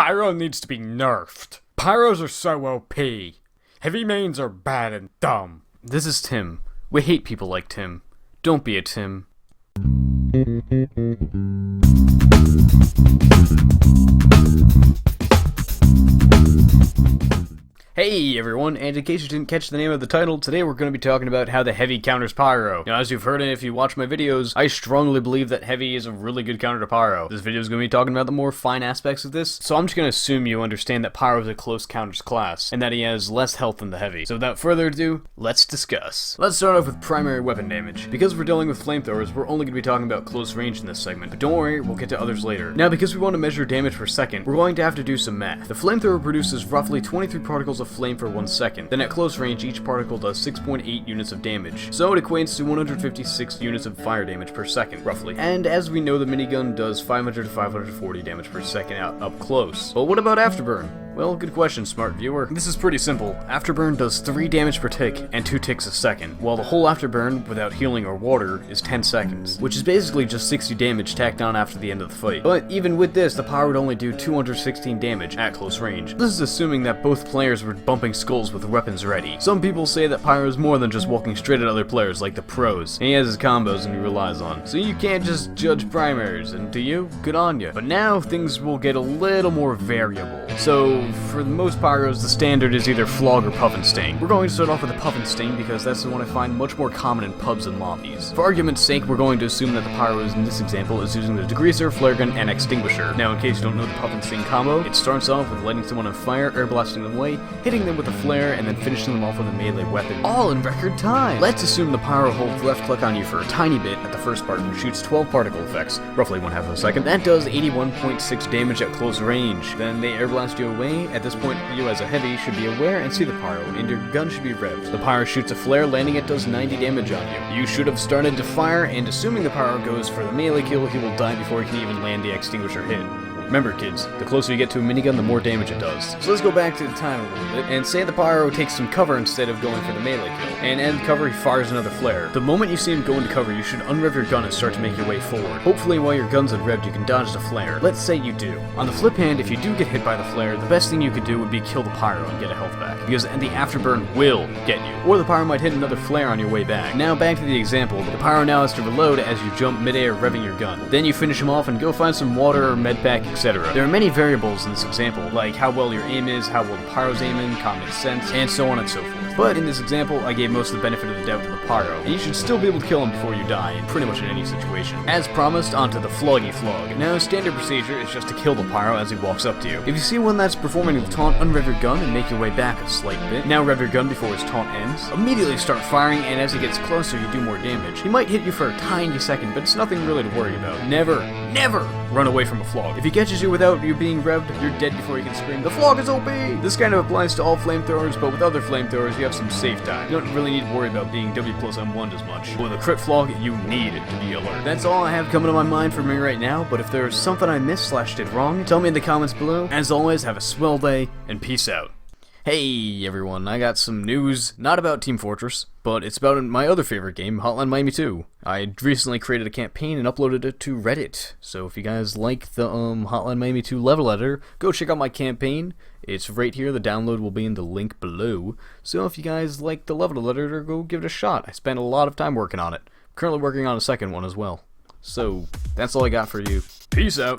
Pyro needs to be nerfed. Pyros are so OP. Heavy mains are bad and dumb. This is Tim. We hate people like Tim. Don't be a Tim. Hey everyone, and in case you didn't catch the name of the title, today we're going to be talking about how the heavy counters pyro. Now, as you've heard and if you watch my videos, I strongly believe that heavy is a really good counter to pyro. This video is going to be talking about the more fine aspects of this, so I'm just going to assume you understand that pyro is a close counters class, and that he has less health than the heavy. So without further ado, let's discuss. Let's start off with primary weapon damage. Because we're dealing with flamethrowers, we're only going to be talking about close range in this segment, but don't worry, we'll get to others later. Now, because we want to measure damage per second, we're going to have to do some math. The flamethrower produces roughly 23 particles of flame for 1 second. Then at close range, each particle does 6.8 units of damage. So it equates to 156 units of fire damage per second, roughly. And as we know, the minigun does 500 to 540 damage per second up close. But what about afterburn? Well, good question, smart viewer. This is pretty simple. Afterburn does 3 damage per tick and 2 ticks a second, while the whole afterburn, without healing or water, is 10 seconds, which is basically just 60 damage tacked on after the end of the fight. But even with this, the pyro would only do 216 damage at close range. This is assuming that both players were bumping skulls with weapons ready. Some people say that pyro is more than just walking straight at other players like the pros, and he has his combos and he relies on. So you can't just judge primaries, and do you? Good on you. But now things will get a little more variable. So for most pyros, the standard is either flog or puff and sting. We're going to start off with the puff and sting because that's the one I find much more common in pubs and lobbies. For argument's sake, we're going to assume that the pyro in this example is using the degreaser, flare gun, and extinguisher. Now, in case you don't know the puff and sting combo, it starts off with lighting someone on fire, air blasting them away, hitting them with a flare, and then finishing them off with a melee weapon, all in record time. Let's assume the pyro holds left click on you for a tiny bit at the first part and shoots 12 particle effects, roughly 1/2 of a second. That does 81.6 damage at close range. Then they air blast you away. At this point, you as a heavy should be aware and see the pyro, and your gun should be revved. The pyro shoots a flare, landing it does 90 damage on you. You should have started to fire, and assuming the pyro goes for the melee kill, he will die before he can even land the extinguisher hit. Remember kids, the closer you get to a minigun, the more damage it does. So let's go back to the time a little bit, and say the pyro takes some cover instead of going for the melee kill. And in cover, he fires another flare. The moment you see him go into cover, you should unrev your gun and start to make your way forward. Hopefully while your gun's unrevved, you can dodge the flare. Let's say you do. On the flip hand, if you do get hit by the flare, the best thing you could do would be kill the pyro and get a health back, because the afterburn will get you. Or the pyro might hit another flare on your way back. Now back to the example, the pyro now has to reload as you jump midair revving your gun. Then you finish him off and go find some water or med pack, etc. There are many variables in this example, like how well your aim is, how well the pyro's aiming, common sense, and so on and so forth. But in this example, I gave most of the benefit of the doubt to the pyro, and you should still be able to kill him before you die, in pretty much in any situation. As promised, onto the floggy flog. Now, standard procedure is just to kill the pyro as he walks up to you. If you see one that's performing the taunt, unrev your gun and make your way back a slight bit. Now rev your gun before his taunt ends. Immediately start firing, and as he gets closer, you do more damage. He might hit you for a tiny second, but it's nothing really to worry about. Never run away from a flog. If he catches you without you being revved, you're dead before you can scream, "The flog is OP!" This kind of applies to all flamethrowers, but with other flamethrowers, you have some safe time. You don't really need to worry about being W plus M1 as much. With a crit flog, you need to be alert. That's all I have coming to my mind for me right now, but if there's something I missed / did wrong, tell me in the comments below. As always, have a swell day, and peace out. Hey everyone, I got some news, not about Team Fortress, but it's about my other favorite game, Hotline Miami 2. I recently created a campaign and uploaded it to Reddit, so if you guys like the Hotline Miami 2 level editor, go check out my campaign. It's right here, the download will be in the link below, so if you guys like the level editor, go give it a shot. I spent a lot of time working on it. I'm currently working on a second one as well. So, that's all I got for you. Peace out!